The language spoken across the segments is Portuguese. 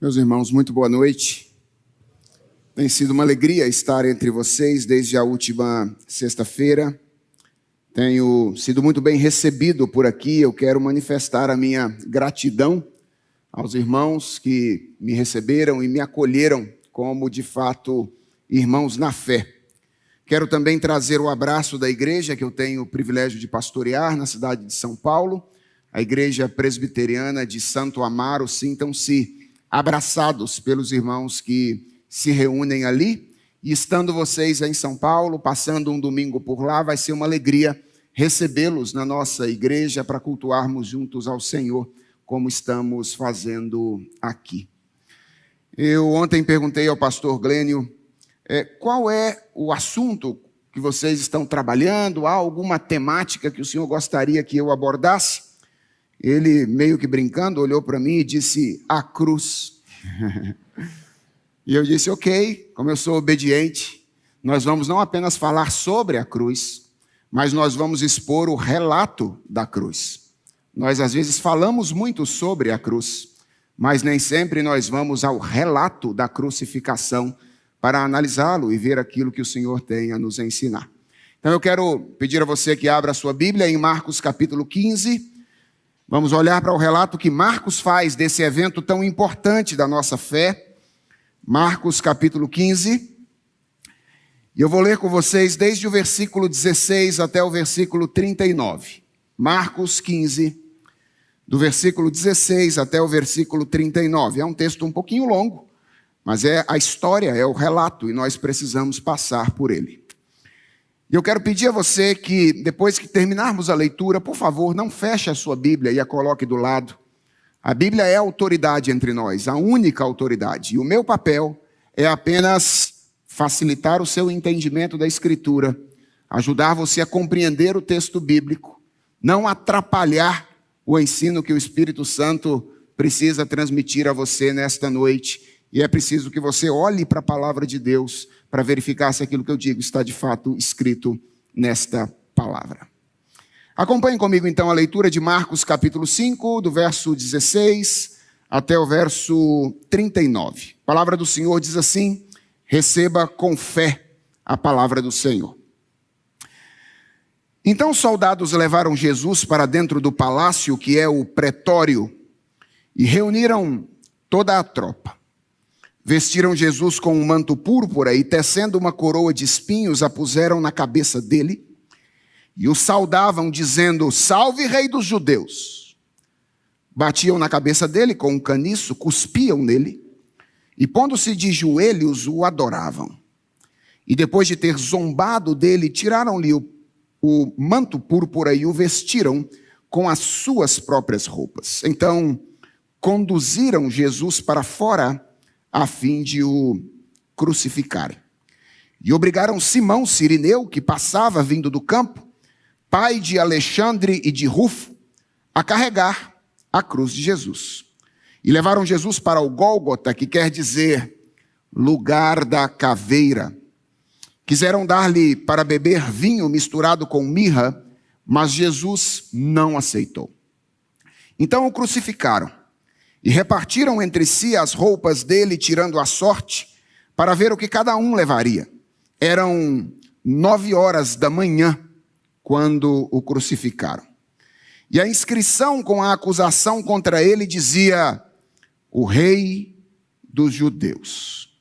Meus irmãos, muito boa noite. Tem sido uma alegria estar entre vocês desde a última sexta-feira. Tenho sido muito bem recebido por aqui. Eu quero manifestar a minha gratidão aos irmãos que me receberam e me acolheram como, de fato, irmãos na fé. Quero também trazer o abraço da igreja que eu tenho o privilégio de pastorear na cidade de São Paulo, a Igreja Presbiteriana de Santo Amaro. Sintam-se abraçados pelos irmãos que se reúnem ali, e estando vocês em São Paulo, passando um domingo por lá, vai ser uma alegria recebê-los na nossa igreja para cultuarmos juntos ao Senhor, como estamos fazendo aqui. Eu ontem perguntei ao pastor Glênio qual é o assunto que vocês estão trabalhando, há alguma temática que o senhor gostaria que eu abordasse? Ele, meio que brincando, olhou para mim e disse: a cruz. E eu disse: ok, como eu sou obediente, nós vamos não apenas falar sobre a cruz, mas nós vamos expor o relato da cruz. Nós, às vezes, falamos muito sobre a cruz, mas nem sempre nós vamos ao relato da crucificação para analisá-lo e ver aquilo que o Senhor tem a nos ensinar. Então, eu quero pedir a você que abra a sua Bíblia em Marcos capítulo 15. Vamos olhar para o relato que Marcos faz desse evento tão importante da nossa fé. Marcos capítulo 15. E eu vou ler com vocês desde o versículo 16 até o versículo 39. Marcos 15, do versículo 16 até o versículo 39. É um texto um pouquinho longo, mas é a história, é o relato, e nós precisamos passar por ele. E eu quero pedir a você que, depois que terminarmos a leitura, por favor, não feche a sua Bíblia e a coloque do lado. A Bíblia é a autoridade entre nós, a única autoridade. E o meu papel é apenas facilitar o seu entendimento da Escritura, ajudar você a compreender o texto bíblico, não atrapalhar o ensino que o Espírito Santo precisa transmitir a você nesta noite. E é preciso que você olhe para a palavra de Deus para verificar se aquilo que eu digo está de fato escrito nesta palavra. Acompanhe comigo então a leitura de Marcos capítulo 5, do verso 16 até o verso 39. A palavra do Senhor diz assim: receba com fé a palavra do Senhor. Então os soldados levaram Jesus para dentro do palácio, que é o pretório, e reuniram toda a tropa. Vestiram Jesus com um manto púrpura e, tecendo uma coroa de espinhos, a puseram na cabeça dele e o saudavam, dizendo: salve, rei dos judeus! Batiam na cabeça dele com um caniço, cuspiam nele e, pondo-se de joelhos, o adoravam. E depois de ter zombado dele, tiraram-lhe o manto púrpura e o vestiram com as suas próprias roupas. Então conduziram Jesus para fora a fim de o crucificarem. E obrigaram Simão Cirineu, que passava vindo do campo, pai de Alexandre e de Rufo, a carregar a cruz de Jesus. E levaram Jesus para o Gólgota, que quer dizer lugar da caveira. Quiseram dar-lhe para beber vinho misturado com mirra, mas Jesus não aceitou. Então o crucificaram. E repartiram entre si as roupas dele, tirando a sorte, para ver o que cada um levaria. Eram 9h da manhã, quando o crucificaram. E a inscrição com a acusação contra ele dizia: o rei dos judeus.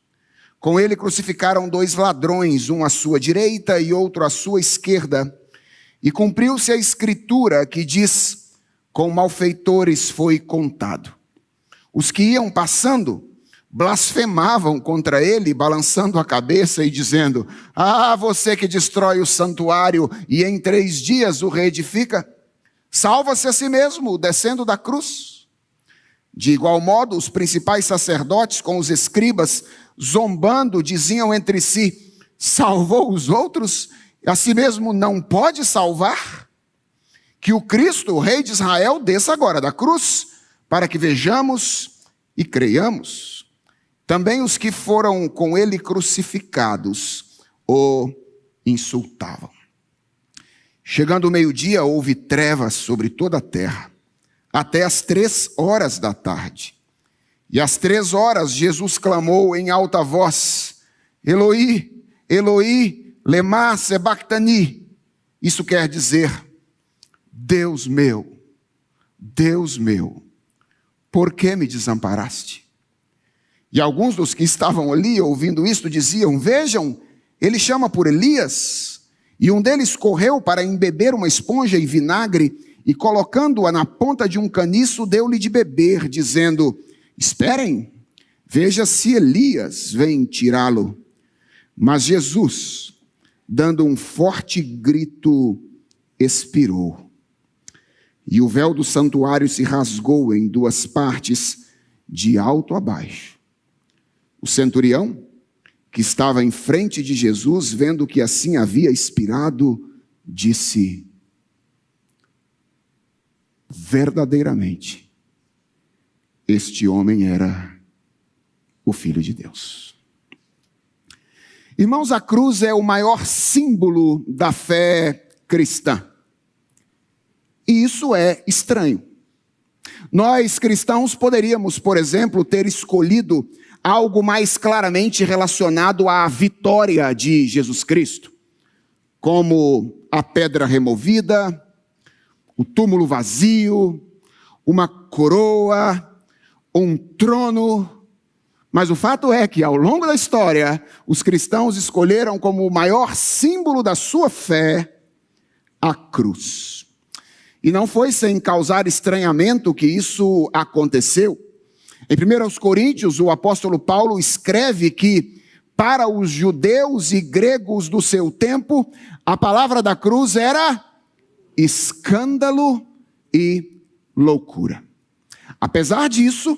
Com ele crucificaram 2 ladrões, um à sua direita e outro à sua esquerda. E cumpriu-se a escritura que diz: com malfeitores foi contado. Os que iam passando blasfemavam contra ele, balançando a cabeça e dizendo: ah, você que destrói o santuário e em 3 dias o reedifica, salva-se a si mesmo, descendo da cruz. De igual modo, os principais sacerdotes com os escribas, zombando, diziam entre si: salvou os outros, a si mesmo não pode salvar? Que o Cristo, o Rei de Israel, desça agora da cruz, para que vejamos e creiamos. Também os que foram com ele crucificados o insultavam. Chegando o meio-dia, houve trevas sobre toda a terra, até as 3h da tarde. E às 3h Jesus clamou em alta voz: Eloi, Eloi, lema sabachthani. Isso quer dizer: Deus meu, por que me desamparaste? E alguns dos que estavam ali ouvindo isto diziam: vejam, ele chama por Elias. E um deles correu para embeber uma esponja e vinagre, e colocando-a na ponta de um caniço, deu-lhe de beber, dizendo: esperem, veja se Elias vem tirá-lo. Mas Jesus, dando um forte grito, expirou. E o véu do santuário se rasgou em 2 partes, de alto a baixo. O centurião, que estava em frente de Jesus, vendo que assim havia expirado, disse: verdadeiramente, este homem era o Filho de Deus. Irmãos, a cruz é o maior símbolo da fé cristã. E isso é estranho. Nós cristãos poderíamos, por exemplo, ter escolhido algo mais claramente relacionado à vitória de Jesus Cristo, como a pedra removida, o túmulo vazio, uma coroa, um trono. Mas o fato é que, ao longo da história, os cristãos escolheram como o maior símbolo da sua fé a cruz. E não foi sem causar estranhamento que isso aconteceu. Em 1 Coríntios, o apóstolo Paulo escreve que, para os judeus e gregos do seu tempo, a palavra da cruz era escândalo e loucura. Apesar disso,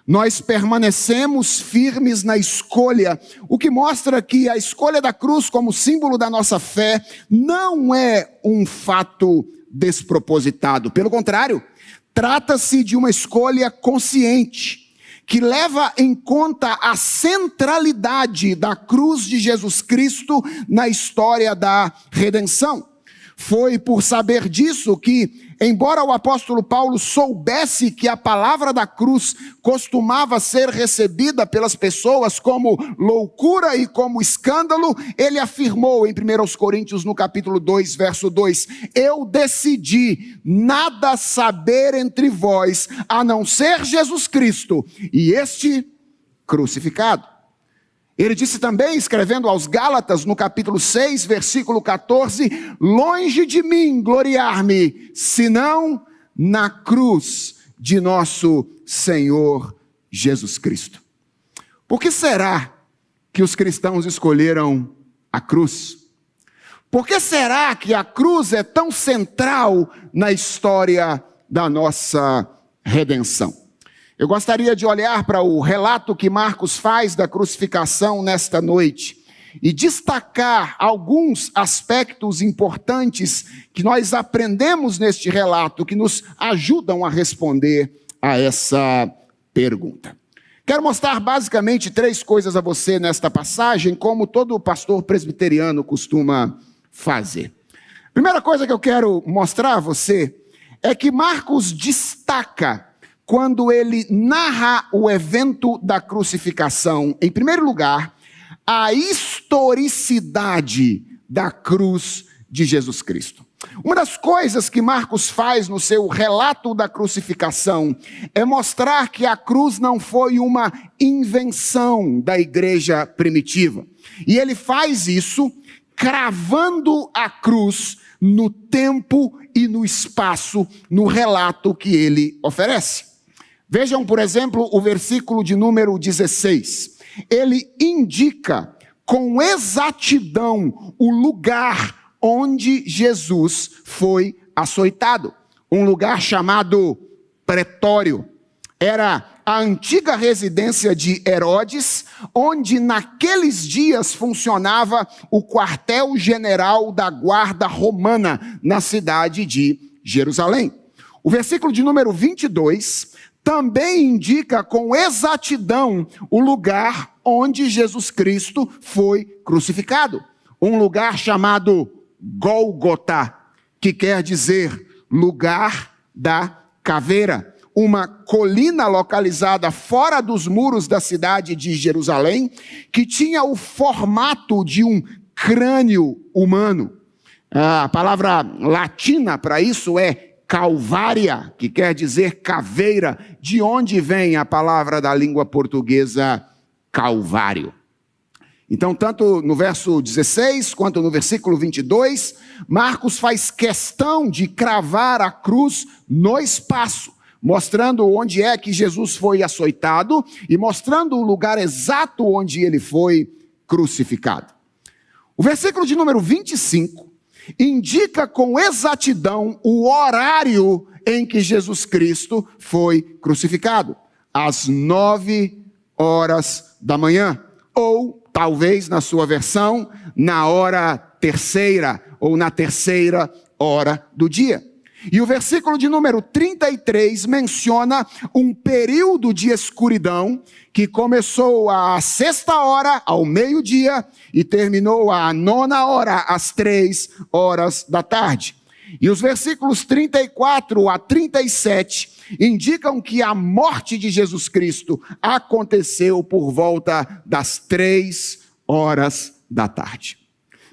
nós permanecemos firmes na escolha, o que mostra que a escolha da cruz como símbolo da nossa fé não é um fato despropositado. Pelo contrário, trata-se de uma escolha consciente, que leva em conta a centralidade da cruz de Jesus Cristo na história da redenção. Foi por saber disso que, embora o apóstolo Paulo soubesse que a palavra da cruz costumava ser recebida pelas pessoas como loucura e como escândalo, ele afirmou em 1 Coríntios, no capítulo 2, verso 2, eu decidi nada saber entre vós, a não ser Jesus Cristo, e este crucificado. Ele disse também, escrevendo aos Gálatas, no capítulo 6, versículo 14, longe de mim gloriar-me, senão na cruz de nosso Senhor Jesus Cristo. Por que será que os cristãos escolheram a cruz? Por que será que a cruz é tão central na história da nossa redenção? Eu gostaria de olhar para o relato que Marcos faz da crucificação nesta noite e destacar alguns aspectos importantes que nós aprendemos neste relato, que nos ajudam a responder a essa pergunta. Quero mostrar basicamente 3 coisas a você nesta passagem, como todo pastor presbiteriano costuma fazer. Primeira coisa que eu quero mostrar a você é que Marcos destaca, quando ele narra o evento da crucificação, em primeiro lugar, a historicidade da cruz de Jesus Cristo. Uma das coisas que Marcos faz no seu relato da crucificação é mostrar que a cruz não foi uma invenção da igreja primitiva. E ele faz isso cravando a cruz no tempo e no espaço, no relato que ele oferece. Vejam, por exemplo, o versículo de número 16. Ele indica com exatidão o lugar onde Jesus foi açoitado. Um lugar chamado Pretório. Era a antiga residência de Herodes, onde naqueles dias funcionava o quartel-general da guarda romana na cidade de Jerusalém. O versículo de número 22 também indica com exatidão o lugar onde Jesus Cristo foi crucificado. Um lugar chamado Gólgota, que quer dizer lugar da caveira. uma colina localizada fora dos muros da cidade de Jerusalém, que tinha o formato de um crânio humano. A palavra latina para isso é Calvária, que quer dizer caveira, de onde vem a palavra da língua portuguesa Calvário. Então, tanto no verso 16, quanto no versículo 22, Marcos faz questão de cravar a cruz no espaço, mostrando onde é que Jesus foi açoitado e mostrando o lugar exato onde ele foi crucificado. O versículo de número 25 indica com exatidão o horário em que Jesus Cristo foi crucificado, às 9 horas da manhã, ou talvez na sua versão, na hora terceira, ou na terceira hora do dia. E o versículo de número 33 menciona um período de escuridão que começou à 6h, ao meio-dia, e terminou à 9h, às 3h da tarde. E os versículos 34 a 37 indicam que a morte de Jesus Cristo aconteceu por volta das 3h da tarde.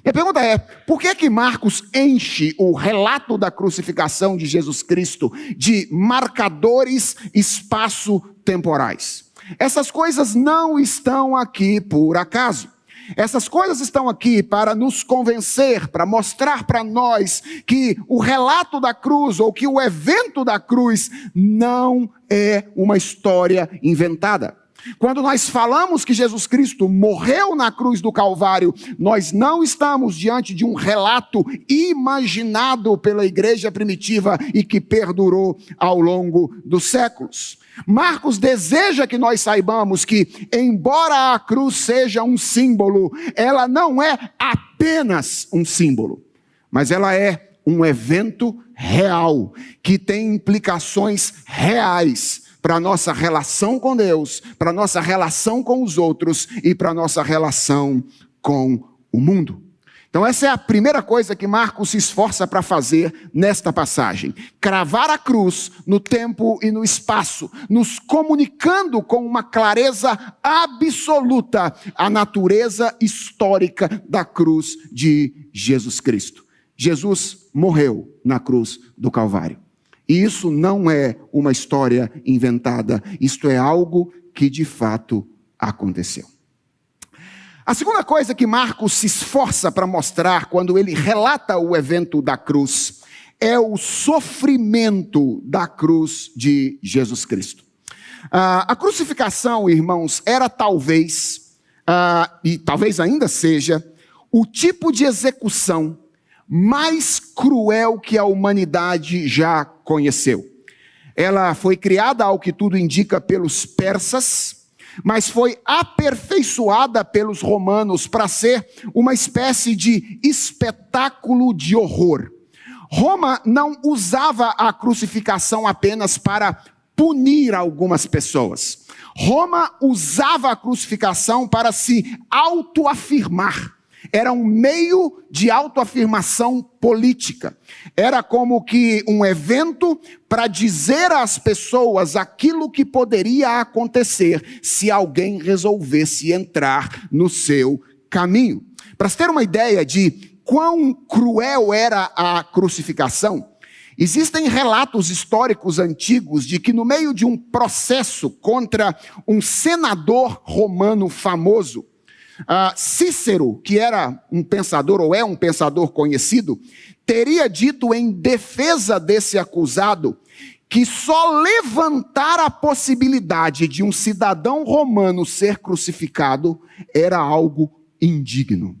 Minha pergunta é, por que Marcos enche o relato da crucificação de Jesus Cristo de marcadores espaço-temporais? Essas coisas não estão aqui por acaso. Essas coisas estão aqui para nos convencer, para mostrar para nós que o relato da cruz, ou que o evento da cruz, não é uma história inventada. Quando nós falamos que Jesus Cristo morreu na cruz do Calvário, nós não estamos diante de um relato imaginado pela igreja primitiva e que perdurou ao longo dos séculos. Marcos deseja que nós saibamos que, embora a cruz seja um símbolo, ela não é apenas um símbolo, mas ela é um evento real, que tem implicações reais para a nossa relação com Deus, para a nossa relação com os outros e para a nossa relação com o mundo. Então essa é a primeira coisa que Marcos se esforça para fazer nesta passagem. Cravar a cruz no tempo e no espaço, nos comunicando com uma clareza absoluta a natureza histórica da cruz de Jesus Cristo. Jesus morreu na cruz do Calvário. E isso não é uma história inventada, isto é algo que de fato aconteceu. A segunda coisa que Marcos se esforça para mostrar quando ele relata o evento da cruz é o sofrimento da cruz de Jesus Cristo. A crucificação, irmãos, era talvez, e talvez ainda seja, o tipo de execução mais cruel que a humanidade já conheceu. Ela foi criada, ao que tudo indica, pelos persas, mas foi aperfeiçoada pelos romanos para ser uma espécie de espetáculo de horror. Roma não usava a crucificação apenas para punir algumas pessoas. Roma usava a crucificação para se autoafirmar. Era um meio de autoafirmação política. Era como que um evento para dizer às pessoas aquilo que poderia acontecer se alguém resolvesse entrar no seu caminho. Para se ter uma ideia de quão cruel era a crucificação, existem relatos históricos antigos de que no meio de um processo contra um senador romano famoso, Cícero, que era um pensador, ou é um pensador conhecido, teria dito em defesa desse acusado que só levantar a possibilidade de um cidadão romano ser crucificado era algo indigno.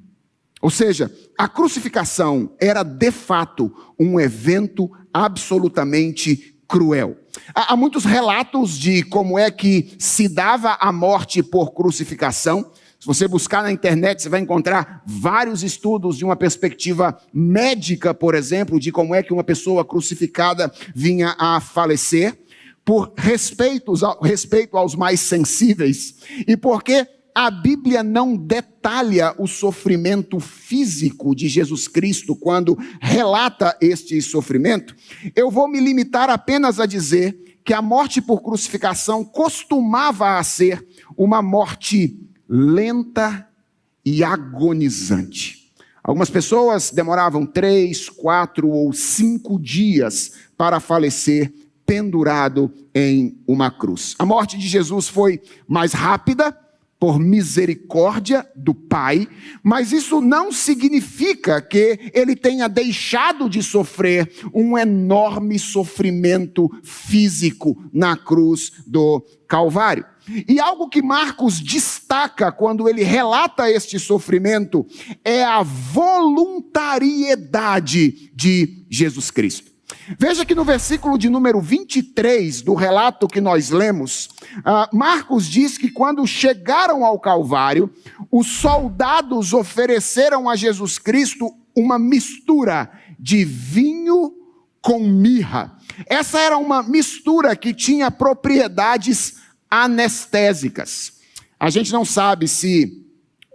Ou seja, a crucificação era de fato um evento absolutamente cruel. Há muitos relatos de como é que se dava a morte por crucificação. Se você buscar na internet, você vai encontrar vários estudos de uma perspectiva médica, por exemplo, de como é que uma pessoa crucificada vinha a falecer, por respeito aos mais sensíveis, e porque a Bíblia não detalha o sofrimento físico de Jesus Cristo quando relata este sofrimento, eu vou me limitar apenas a dizer que a morte por crucificação costumava ser uma morte lenta e agonizante. Algumas pessoas demoravam 3, 4 ou 5 dias para falecer pendurado em uma cruz. A morte de Jesus foi mais rápida, por misericórdia do Pai, mas isso não significa que ele tenha deixado de sofrer um enorme sofrimento físico na cruz do Calvário. E algo que Marcos destaca quando ele relata este sofrimento é a voluntariedade de Jesus Cristo. Veja que no versículo de número 23 do relato que nós lemos, Marcos diz que quando chegaram ao Calvário, os soldados ofereceram a Jesus Cristo uma mistura de vinho com mirra. Essa era uma mistura que tinha propriedades anestésicas. A gente não sabe se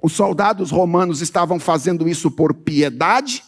os soldados romanos estavam fazendo isso por piedade,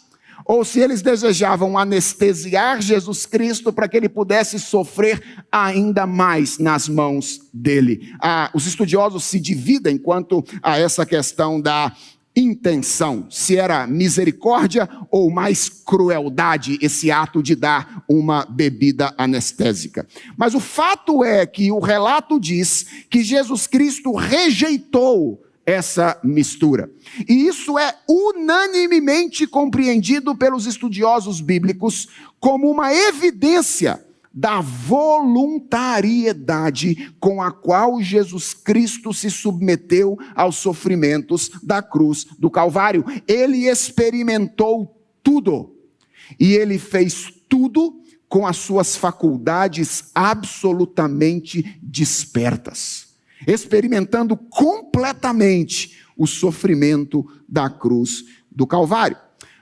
ou se eles desejavam anestesiar Jesus Cristo para que ele pudesse sofrer ainda mais nas mãos dele. Os estudiosos se dividem quanto a essa questão da intenção, se era misericórdia ou mais crueldade, esse ato de dar uma bebida anestésica. Mas o fato é que o relato diz que Jesus Cristo rejeitou essa mistura. E isso é unanimemente compreendido pelos estudiosos bíblicos como uma evidência da voluntariedade com a qual Jesus Cristo se submeteu aos sofrimentos da cruz do Calvário. Ele experimentou tudo. E ele fez tudo com as suas faculdades absolutamente despertas, experimentando completamente o sofrimento da cruz do Calvário.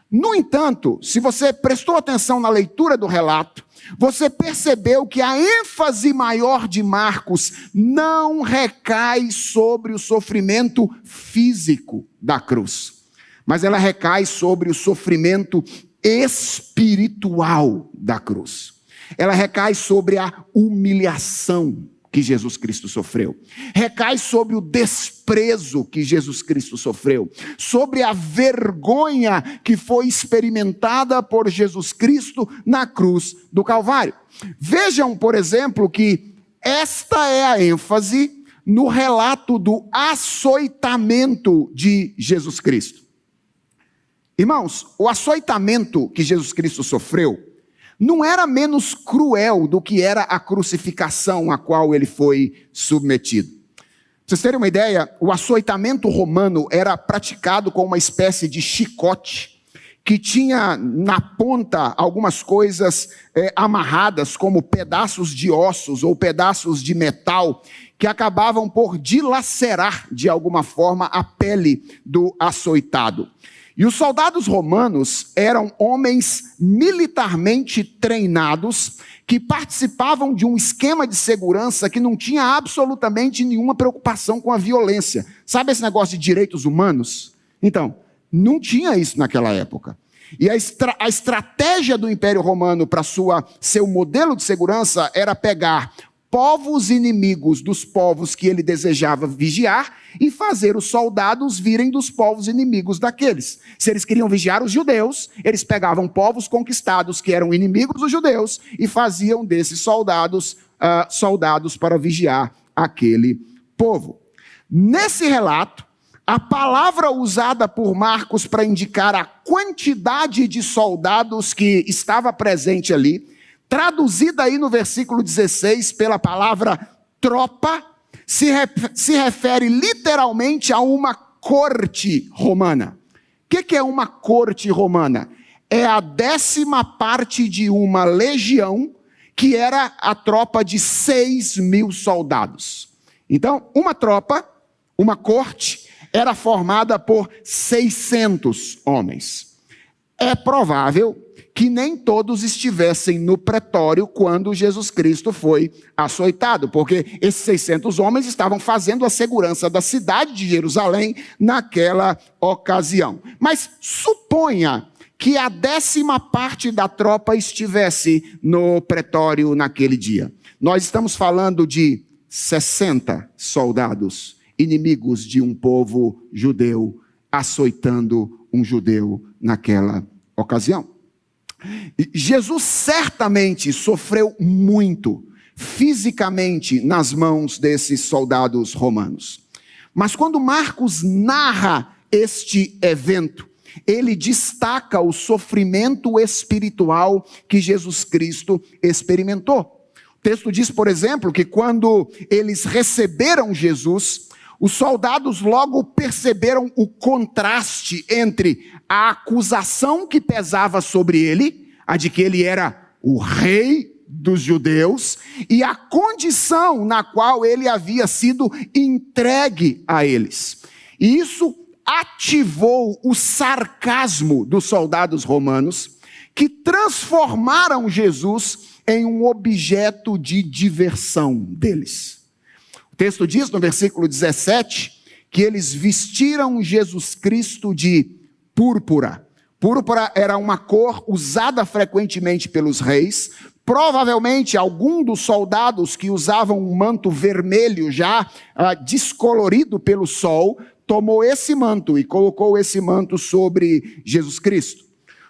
No entanto, se você prestou atenção na leitura do relato, você percebeu que a ênfase maior de Marcos não recai sobre o sofrimento físico da cruz, mas ela recai sobre o sofrimento espiritual da cruz. Ela recai sobre a humilhação que Jesus Cristo sofreu, recai sobre o desprezo que Jesus Cristo sofreu, sobre a vergonha que foi experimentada por Jesus Cristo na cruz do Calvário. Vejam, por exemplo, que esta é a ênfase no relato do açoitamento de Jesus Cristo. Irmãos, o açoitamento que Jesus Cristo sofreu não era menos cruel do que era a crucificação a qual ele foi submetido. Para vocês terem uma ideia, o açoitamento romano era praticado com uma espécie de chicote, que tinha na ponta algumas coisas amarradas, como pedaços de ossos ou pedaços de metal, que acabavam por dilacerar de alguma forma a pele do açoitado. E os soldados romanos eram homens militarmente treinados que participavam de um esquema de segurança que não tinha absolutamente nenhuma preocupação com a violência. Sabe esse negócio de direitos humanos? Então, não tinha isso naquela época. E a estratégia do Império Romano para seu modelo de segurança era pegar povos inimigos dos povos que ele desejava vigiar e fazer os soldados virem dos povos inimigos daqueles. Se eles queriam vigiar os judeus, eles pegavam povos conquistados que eram inimigos dos judeus e faziam desses soldados para vigiar aquele povo. Nesse relato, a palavra usada por Marcos para indicar a quantidade de soldados que estava presente ali, traduzida aí no versículo 16 pela palavra tropa, se refere literalmente a uma corte romana. O que é uma corte romana? É a 10ª parte de uma legião, que era a tropa de 6.000 soldados. Então, uma tropa, uma corte, era formada por 600 homens. É provável que nem todos estivessem no pretório quando Jesus Cristo foi açoitado, porque esses 600 homens estavam fazendo a segurança da cidade de Jerusalém naquela ocasião. Mas suponha que a 10ª parte da tropa estivesse no pretório naquele dia. Nós estamos falando de 60 soldados inimigos de um povo judeu, açoitando um judeu naquela ocasião. Jesus certamente sofreu muito fisicamente nas mãos desses soldados romanos. Mas quando Marcos narra este evento, ele destaca o sofrimento espiritual que Jesus Cristo experimentou. O texto diz, por exemplo, que quando eles receberam Jesus, os soldados logo perceberam o contraste entre a acusação que pesava sobre ele, a de que ele era o rei dos judeus, e a condição na qual ele havia sido entregue a eles. E isso ativou o sarcasmo dos soldados romanos, que transformaram Jesus em um objeto de diversão deles. O texto diz no versículo 17 que eles vestiram Jesus Cristo de púrpura. Púrpura era uma cor usada frequentemente pelos reis. Provavelmente algum dos soldados que usavam um manto vermelho já descolorido pelo sol, tomou esse manto e colocou esse manto sobre Jesus Cristo.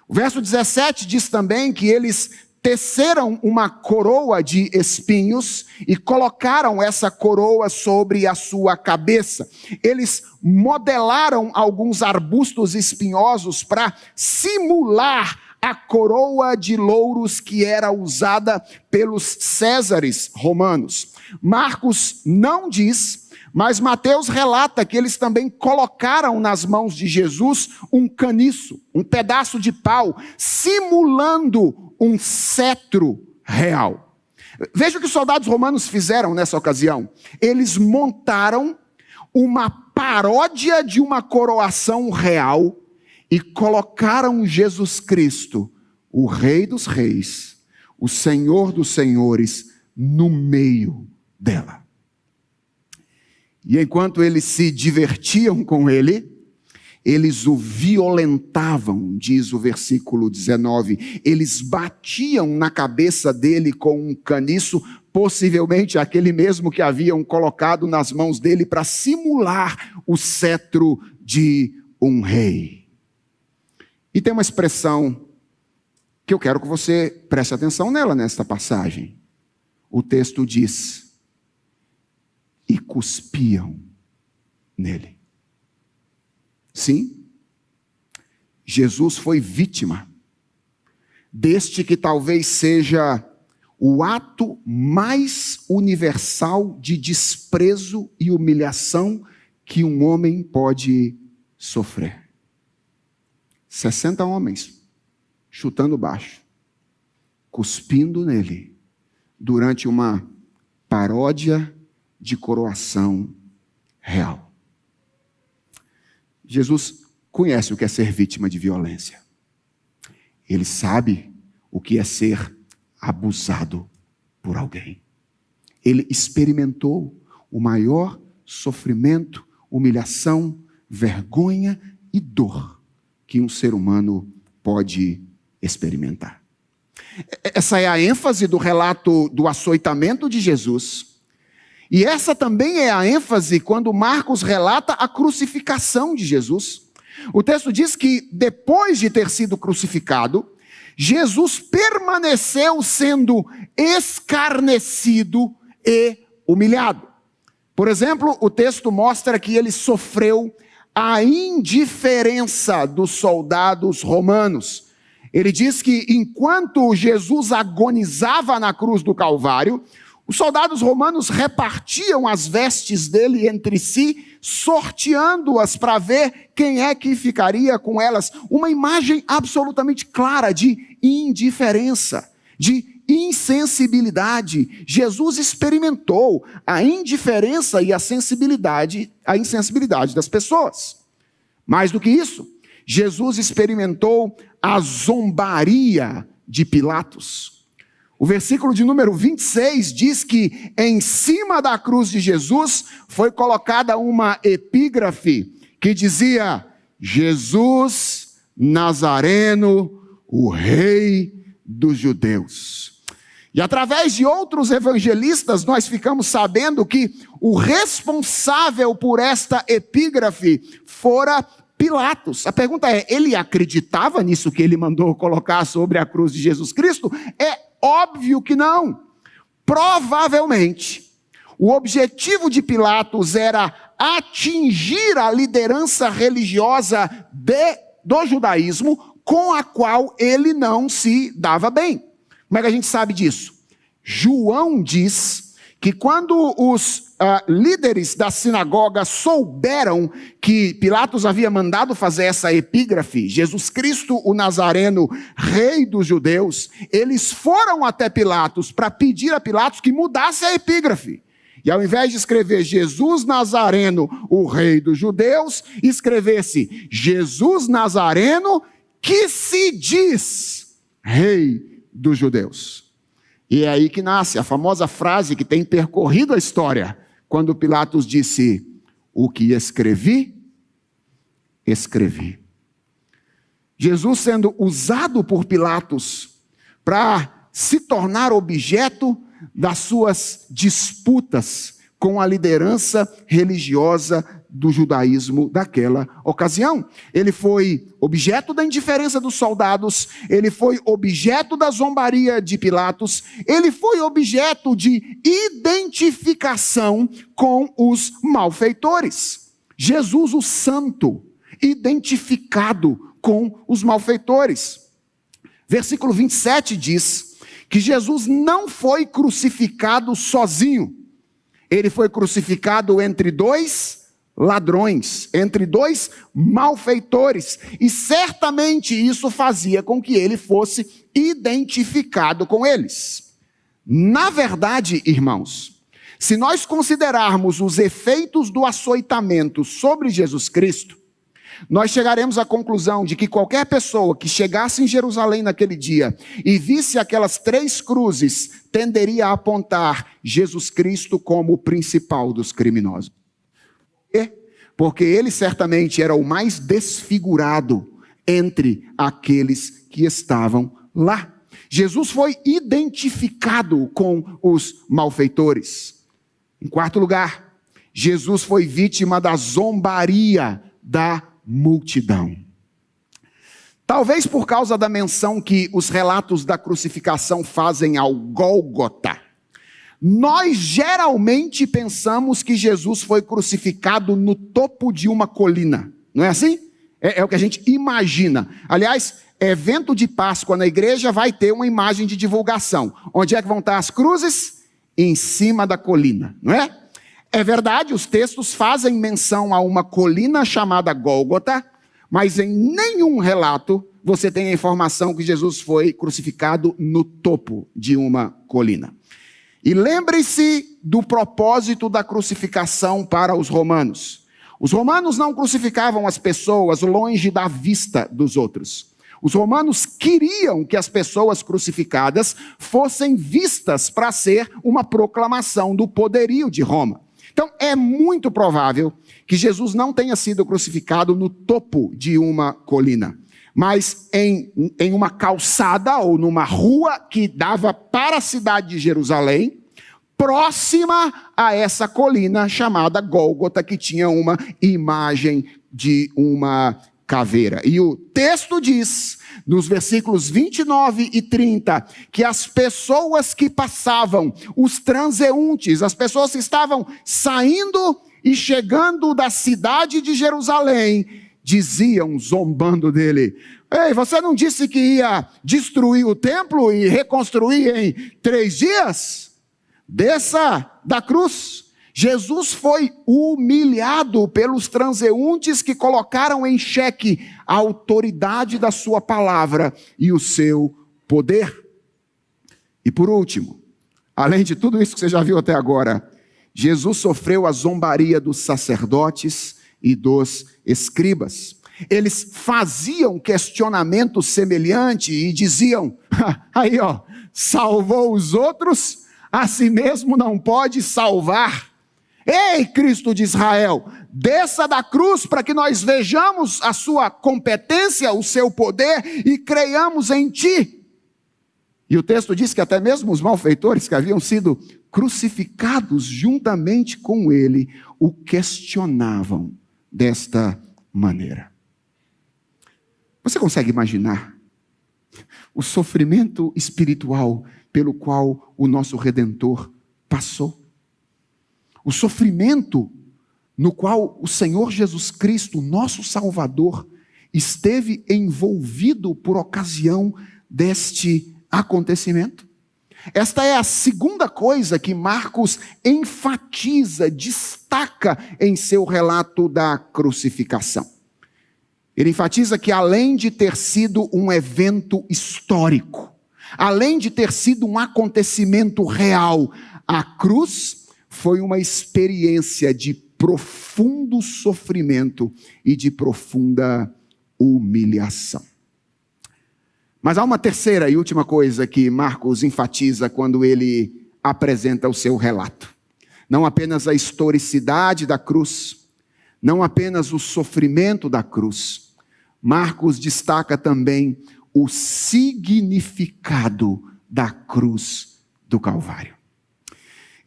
O verso 17 diz também que eles teceram uma coroa de espinhos e colocaram essa coroa sobre a sua cabeça. Eles modelaram alguns arbustos espinhosos para simular a coroa de louros que era usada pelos césares romanos. Marcos não diz, mas Mateus relata que eles também colocaram nas mãos de Jesus um caniço, um pedaço de pau, simulando um cetro real. Veja o que os soldados romanos fizeram nessa ocasião. Eles montaram uma paródia de uma coroação real e colocaram Jesus Cristo, o Rei dos Reis, o Senhor dos Senhores, no meio dela. E enquanto eles se divertiam com ele, eles o violentavam, diz o versículo 19. Eles batiam na cabeça dele com um caniço, possivelmente aquele mesmo que haviam colocado nas mãos dele para simular o cetro de um rei. E tem uma expressão que eu quero que você preste atenção nela nesta passagem. O texto diz: e cuspiam nele. Sim, Jesus foi vítima deste que talvez seja o ato mais universal de desprezo e humilhação que um homem pode sofrer. 60 homens chutando baixo, cuspindo nele, durante uma paródia de coroação real. Jesus conhece o que é ser vítima de violência. Ele sabe o que é ser abusado por alguém. Ele experimentou o maior sofrimento, humilhação, vergonha e dor que um ser humano pode experimentar. Essa é a ênfase do relato do açoitamento de Jesus. E essa também é a ênfase quando Marcos relata a crucificação de Jesus. O texto diz que depois de ter sido crucificado, Jesus permaneceu sendo escarnecido e humilhado. Por exemplo, o texto mostra que ele sofreu a indiferença dos soldados romanos. Ele diz que enquanto Jesus agonizava na cruz do Calvário, os soldados romanos repartiam as vestes dele entre si, sorteando-as para ver quem é que ficaria com elas. Uma imagem absolutamente clara de indiferença, de insensibilidade. Jesus experimentou a indiferença e a insensibilidade das pessoas. Mais do que isso, Jesus experimentou a zombaria de Pilatos. O versículo de número 26 diz que em cima da cruz de Jesus foi colocada uma epígrafe que dizia: Jesus, Nazareno, o rei dos judeus. E através de outros evangelistas, nós ficamos sabendo que o responsável por esta epígrafe fora Pilatos. A pergunta é, ele acreditava nisso que ele mandou colocar sobre a cruz de Jesus Cristo? É óbvio que não. Provavelmente, o objetivo de Pilatos era atingir a liderança religiosa do judaísmo, com a qual ele não se dava bem. Como é que a gente sabe disso? João diz que quando os líderes da sinagoga souberam que Pilatos havia mandado fazer essa epígrafe, Jesus Cristo, o Nazareno, rei dos judeus, eles foram até Pilatos para pedir a Pilatos que mudasse a epígrafe. E ao invés de escrever Jesus Nazareno, o rei dos judeus, escrevesse Jesus Nazareno, que se diz rei dos judeus. E é aí que nasce a famosa frase que tem percorrido a história, quando Pilatos disse, o que escrevi, escrevi. Jesus sendo usado por Pilatos para se tornar objeto das suas disputas com a liderança religiosa do judaísmo daquela ocasião. Ele foi objeto da indiferença dos soldados, ele foi objeto da zombaria de Pilatos, ele foi objeto de identificação com os malfeitores. Jesus, o santo, identificado com os malfeitores. Versículo 27 diz que Jesus não foi crucificado sozinho. Ele foi crucificado entre dois ladrões, entre dois malfeitores. E certamente isso fazia com que ele fosse identificado com eles. Na verdade, irmãos, se nós considerarmos os efeitos do açoitamento sobre Jesus Cristo, nós chegaremos à conclusão de que qualquer pessoa que chegasse em Jerusalém naquele dia e visse aquelas 3 cruzes, tenderia a apontar Jesus Cristo como o principal dos criminosos. Por quê? Porque ele certamente era o mais desfigurado entre aqueles que estavam lá. Jesus foi identificado com os malfeitores. Em quarto lugar, Jesus foi vítima da zombaria da multidão. Talvez por causa da menção que os relatos da crucificação fazem ao Gólgota, nós geralmente pensamos que Jesus foi crucificado no topo de uma colina. Não é assim? É o que a gente imagina. Aliás, evento de Páscoa na igreja vai ter uma imagem de divulgação. Onde é que vão estar as cruzes? Em cima da colina, não é? É verdade, os textos fazem menção a uma colina chamada Gólgota, mas em nenhum relato você tem a informação que Jesus foi crucificado no topo de uma colina. E lembre-se do propósito da crucificação para os romanos. Os romanos não crucificavam as pessoas longe da vista dos outros. Os romanos queriam que as pessoas crucificadas fossem vistas para ser uma proclamação do poderio de Roma. Então, é muito provável que Jesus não tenha sido crucificado no topo de uma colina, mas em uma calçada ou numa rua que dava para a cidade de Jerusalém, próxima a essa colina chamada Gólgota, que tinha uma imagem de uma caveira. E o texto diz, nos versículos 29 e 30, que as pessoas que passavam, os transeuntes, as pessoas que estavam saindo e chegando da cidade de Jerusalém, diziam, zombando dele, ei, você não disse que ia destruir o templo e reconstruir em 3 dias? Desça da cruz. Jesus foi humilhado pelos transeuntes que colocaram em xeque a autoridade da sua palavra e o seu poder. E por último, além de tudo isso que você já viu até agora, Jesus sofreu a zombaria dos sacerdotes e dos escribas. Eles faziam questionamento semelhante e diziam, aí ó, salvou os outros, a si mesmo não pode salvar. Ei, Cristo de Israel, desça da cruz para que nós vejamos a sua competência, o seu poder e creiamos em ti. E o texto diz que até mesmo os malfeitores que haviam sido crucificados juntamente com ele o questionavam desta maneira. Você consegue imaginar o sofrimento espiritual pelo qual o nosso Redentor passou? O sofrimento no qual o Senhor Jesus Cristo, nosso Salvador, esteve envolvido por ocasião deste acontecimento. Esta é a segunda coisa que Marcos enfatiza, destaca em seu relato da crucificação. Ele enfatiza que além de ter sido um evento histórico, além de ter sido um acontecimento real, a cruz foi uma experiência de profundo sofrimento e de profunda humilhação. Mas há uma terceira e última coisa que Marcos enfatiza quando ele apresenta o seu relato. Não apenas a historicidade da cruz, não apenas o sofrimento da cruz. Marcos destaca também o significado da cruz do Calvário.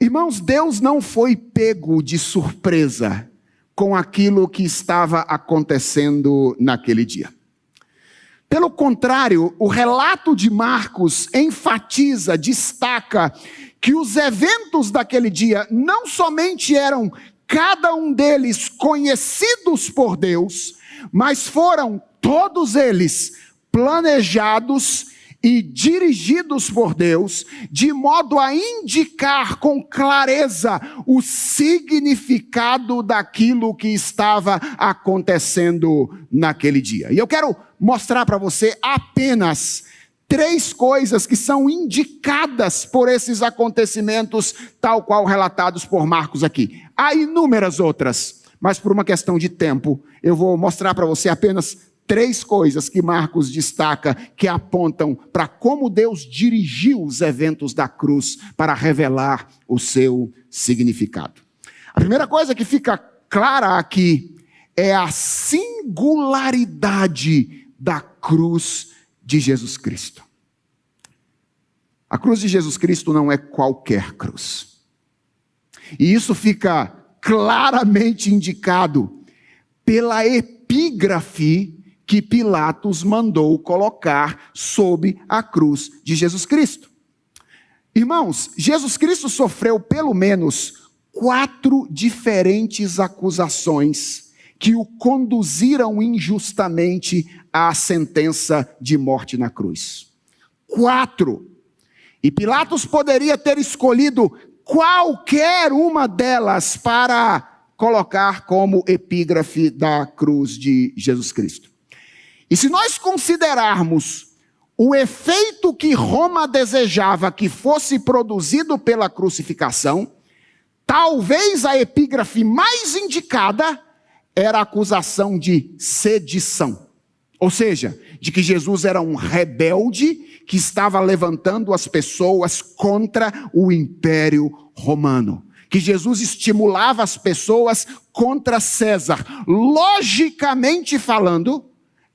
Irmãos, Deus não foi pego de surpresa com aquilo que estava acontecendo naquele dia. Pelo contrário, o relato de Marcos enfatiza, destaca que os eventos daquele dia não somente eram cada um deles conhecidos por Deus, mas foram todos eles planejados e dirigidos por Deus, de modo a indicar com clareza o significado daquilo que estava acontecendo naquele dia. E eu quero mostrar para você apenas 3 coisas que são indicadas por esses acontecimentos, tal qual relatados por Marcos aqui. Há inúmeras outras, mas por uma questão de tempo, eu vou mostrar para você apenas 3 coisas que Marcos destaca, que apontam para como Deus dirigiu os eventos da cruz para revelar o seu significado. A primeira coisa que fica clara aqui é a singularidade da cruz de Jesus Cristo. A cruz de Jesus Cristo não é qualquer cruz. E isso fica claramente indicado pela epígrafe que Pilatos mandou colocar sob a cruz de Jesus Cristo. Irmãos, Jesus Cristo sofreu pelo menos 4 diferentes acusações que o conduziram injustamente à sentença de morte na cruz. 4. E Pilatos poderia ter escolhido qualquer uma delas para colocar como epígrafe da cruz de Jesus Cristo. E se nós considerarmos o efeito que Roma desejava que fosse produzido pela crucificação, talvez a epígrafe mais indicada era a acusação de sedição. Ou seja, de que Jesus era um rebelde que estava levantando as pessoas contra o Império Romano. Que Jesus estimulava as pessoas contra César. Logicamente falando,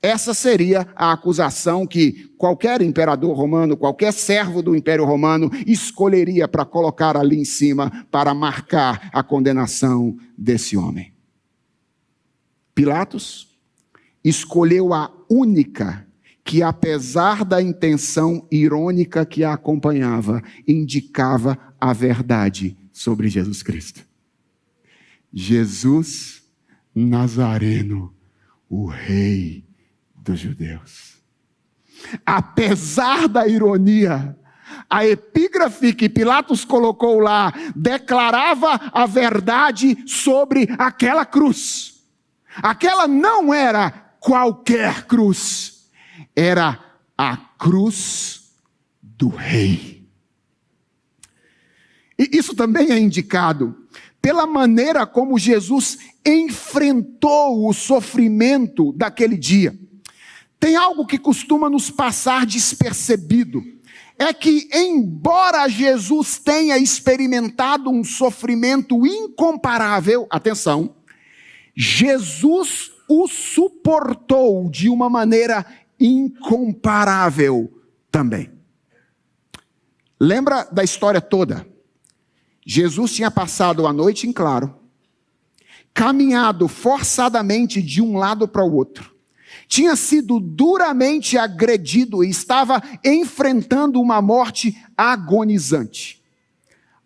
essa seria a acusação que qualquer imperador romano, qualquer servo do Império Romano escolheria para colocar ali em cima para marcar a condenação desse homem. Pilatos escolheu a única que, apesar da intenção irônica que a acompanhava, indicava a verdade sobre Jesus Cristo. Jesus Nazareno, o Rei dos judeus. Apesar da ironia, a epígrafe que Pilatos colocou lá declarava a verdade sobre aquela cruz. Aquela não era qualquer cruz, era a cruz do rei. E isso também é indicado pela maneira como Jesus enfrentou o sofrimento daquele dia. Tem algo que costuma nos passar despercebido. é que, embora Jesus tenha experimentado um sofrimento incomparável, atenção, Jesus o suportou de uma maneira incomparável também. Lembra da história toda? Jesus tinha passado a noite em claro, caminhado forçadamente de um lado para o outro, tinha sido duramente agredido e estava enfrentando uma morte agonizante.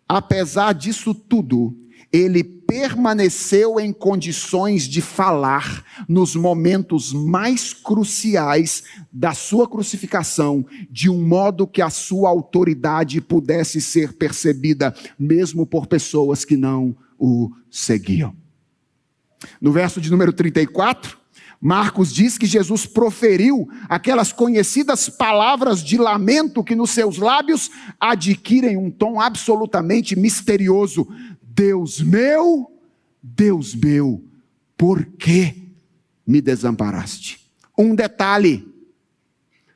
Apesar disso tudo, ele permaneceu em condições de falar nos momentos mais cruciais da sua crucificação, de um modo que a sua autoridade pudesse ser percebida, mesmo por pessoas que não o seguiam. No verso de número 34, Marcos diz que Jesus proferiu aquelas conhecidas palavras de lamento que nos seus lábios adquirem um tom absolutamente misterioso. Deus meu, por que me desamparaste? Um detalhe,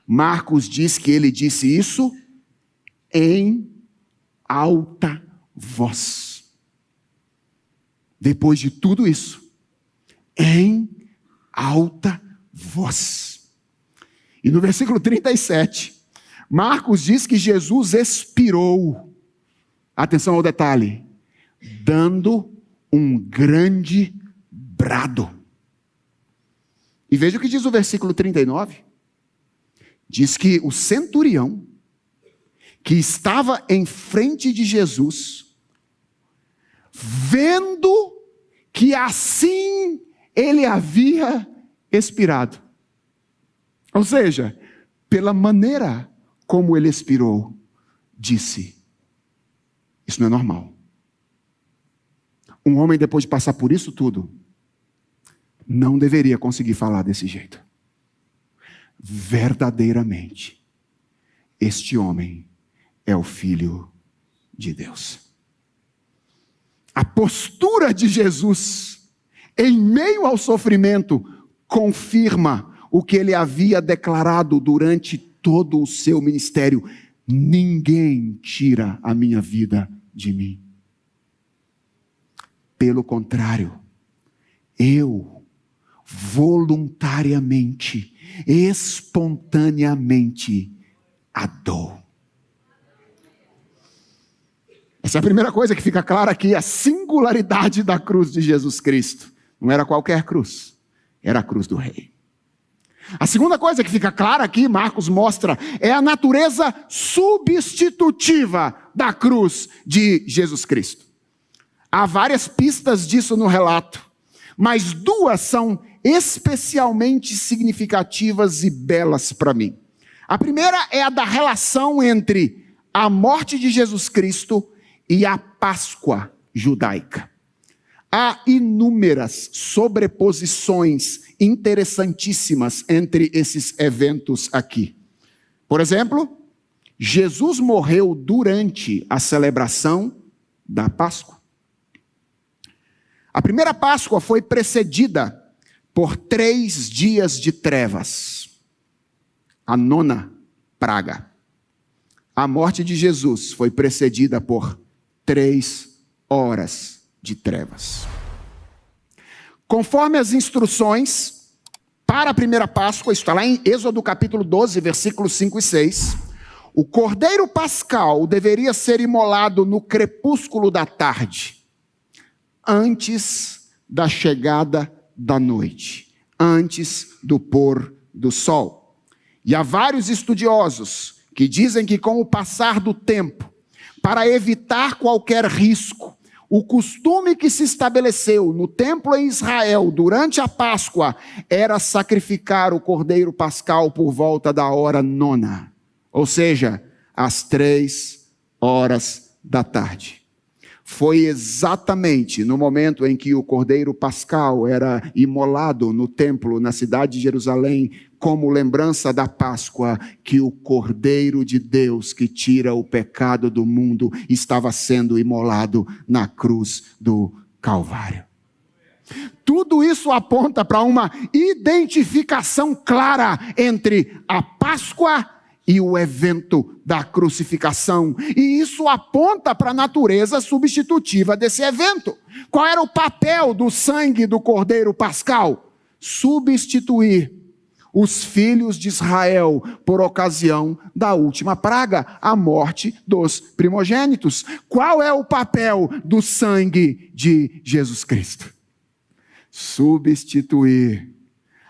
Marcos diz que ele disse isso em alta voz. Depois de tudo isso, em alta voz. E no versículo 37, Marcos diz que Jesus expirou. Atenção ao detalhe. Dando um grande brado. E veja o que diz o versículo 39. Diz que o centurião, que estava em frente de Jesus, vendo que assim ele havia expirado. Ou seja, pela maneira como ele expirou, disse: isso não é normal. Um homem, depois de passar por isso tudo, não deveria conseguir falar desse jeito. Verdadeiramente, este homem é o Filho de Deus. A postura de Jesus, em meio ao sofrimento, confirma o que ele havia declarado durante todo o seu ministério: ninguém tira a minha vida de mim. Pelo contrário, eu voluntariamente, espontaneamente a dou. Essa é a primeira coisa que fica clara aqui, a singularidade da cruz de Jesus Cristo. Não era qualquer cruz, era a cruz do Rei. A segunda coisa que fica clara aqui, Marcos mostra, é a natureza substitutiva da cruz de Jesus Cristo. Há várias pistas disso no relato, mas duas são especialmente significativas e belas para mim. A primeira é a da relação entre a morte de Jesus Cristo e a Páscoa judaica. Há inúmeras sobreposições interessantíssimas entre esses eventos aqui. Por exemplo, Jesus morreu durante a celebração da Páscoa. A primeira Páscoa foi precedida por 3 dias de trevas. A 9ª praga. A morte de Jesus foi precedida por 3 horas de trevas. Conforme as instruções para a primeira Páscoa, está lá em Êxodo capítulo 12, versículos 5 e 6, o cordeiro pascal deveria ser imolado no crepúsculo da tarde, antes da chegada da noite, antes do pôr do sol. E há vários estudiosos que dizem que com o passar do tempo, para evitar qualquer risco, o costume que se estabeleceu no templo em Israel durante a Páscoa era sacrificar o cordeiro pascal por volta da hora 9ª, ou seja, às 3 horas da tarde. Foi exatamente no momento em que o cordeiro pascal era imolado no templo, na cidade de Jerusalém, como lembrança da Páscoa, que o Cordeiro de Deus que tira o pecado do mundo estava sendo imolado na cruz do Calvário. Tudo isso aponta para uma identificação clara entre a Páscoa e o evento da crucificação. E isso aponta para a natureza substitutiva desse evento. Qual era o papel do sangue do Cordeiro Pascal? Substituir os filhos de Israel por ocasião da última praga, a morte dos primogênitos. Qual é o papel do sangue de Jesus Cristo? Substituir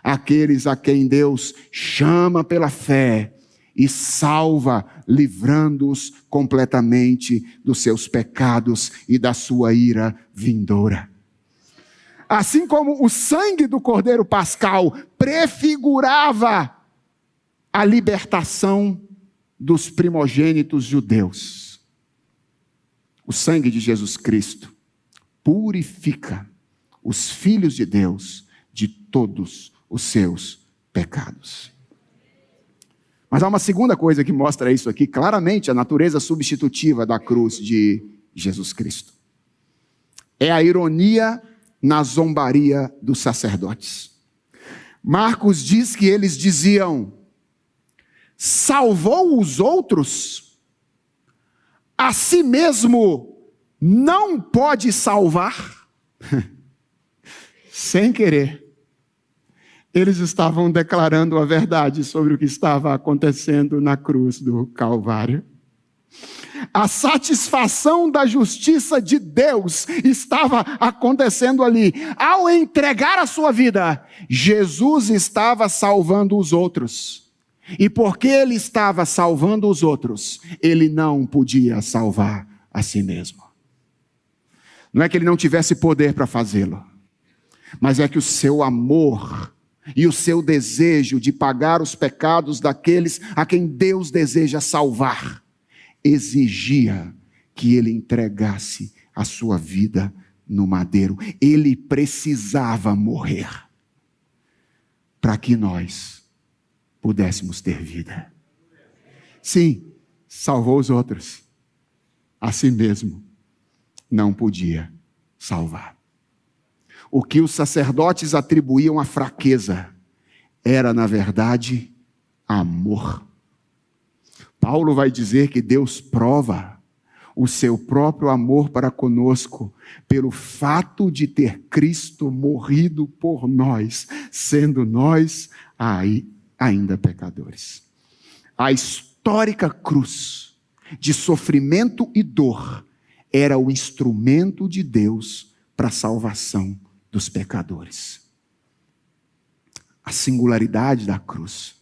aqueles a quem Deus chama pela fé e salva, livrando-os completamente dos seus pecados e da sua ira vindoura. Assim como o sangue do Cordeiro Pascal prefigurava a libertação dos primogênitos judeus, o sangue de Jesus Cristo purifica os filhos de Deus de todos os seus pecados. Mas há uma segunda coisa que mostra isso aqui, claramente, a natureza substitutiva da cruz de Jesus Cristo. É a ironia na zombaria dos sacerdotes. Marcos diz que eles diziam: salvou os outros, a si mesmo não pode salvar. Sem querer, eles estavam declarando a verdade sobre o que estava acontecendo na cruz do Calvário. A satisfação da justiça de Deus estava acontecendo ali. Ao entregar a sua vida, Jesus estava salvando os outros. E porque ele estava salvando os outros, ele não podia salvar a si mesmo. Não é que ele não tivesse poder para fazê-lo, mas é que o seu amor e o seu desejo de pagar os pecados daqueles a quem Deus deseja salvar exigia que ele entregasse a sua vida no madeiro. Ele precisava morrer para que nós pudéssemos ter vida. Sim, salvou os outros, a si mesmo não podia salvar. O que os sacerdotes atribuíam à fraqueza era, na verdade, amor. Paulo vai dizer que Deus prova o seu próprio amor para conosco pelo fato de ter Cristo morrido por nós, sendo nós ainda pecadores. A histórica cruz de sofrimento e dor era o instrumento de Deus para a salvação dos pecadores. A singularidade da cruz,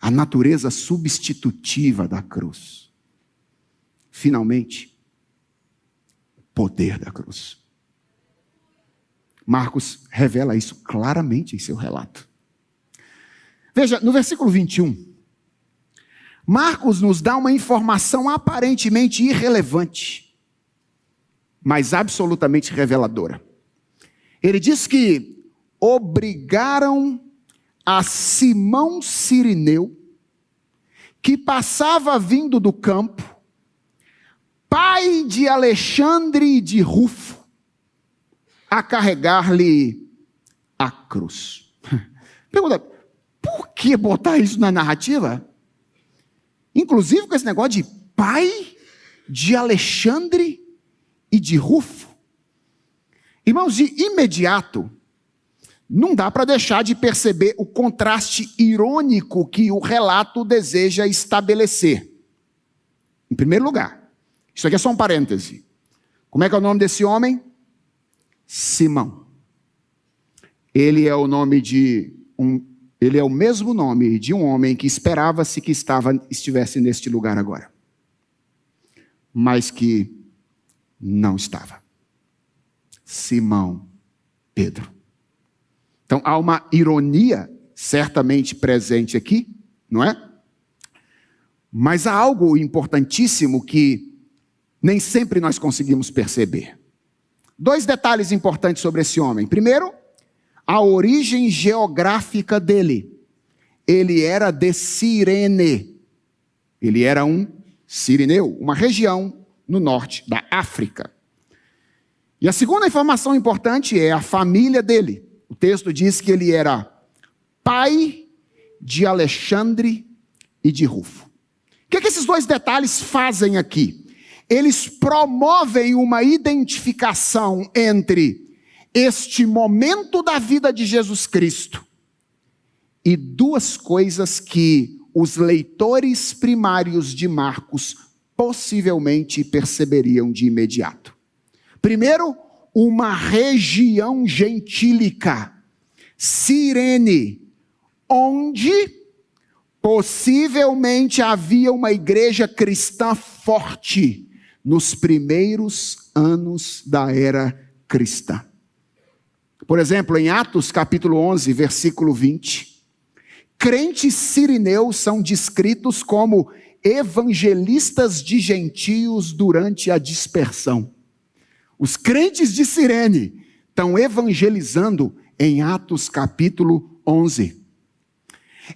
a natureza substitutiva da cruz, finalmente, o poder da cruz. Marcos revela isso claramente em seu relato. Veja, no versículo 21, Marcos nos dá uma informação aparentemente irrelevante, mas absolutamente reveladora. Ele diz que obrigaram a Simão Cirineu, que passava vindo do campo, pai de Alexandre e de Rufo, a carregar-lhe a cruz. Pergunta, por que botar isso na narrativa? Inclusive com esse negócio de pai de Alexandre e de Rufo. Irmãos, de imediato, não dá para deixar de perceber o contraste irônico que o relato deseja estabelecer. Em primeiro lugar, isso aqui é só um parêntese. Como é que é o nome desse homem? Simão. Ele é o mesmo nome de um homem que esperava-se que estivesse neste lugar agora, mas que não estava. Simão Pedro. Então há uma ironia certamente presente aqui, não é? Mas há algo importantíssimo que nem sempre nós conseguimos perceber. 2 detalhes importantes sobre esse homem. Primeiro, a origem geográfica dele. Ele era de Cirene. Ele era um cirineu, uma região no norte da África. E a segunda informação importante é a família dele. O texto diz que ele era pai de Alexandre e de Rufo. O que esses dois detalhes fazem aqui? Eles promovem uma identificação entre este momento da vida de Jesus Cristo e duas coisas que os leitores primários de Marcos possivelmente perceberiam de imediato. Primeiro, uma região gentílica, Cirene, onde possivelmente havia uma igreja cristã forte nos primeiros anos da era cristã. Por exemplo, em Atos capítulo 11, versículo 20, crentes sirineus são descritos como evangelistas de gentios durante a dispersão. Os crentes de Cirene estão evangelizando em Atos capítulo 11.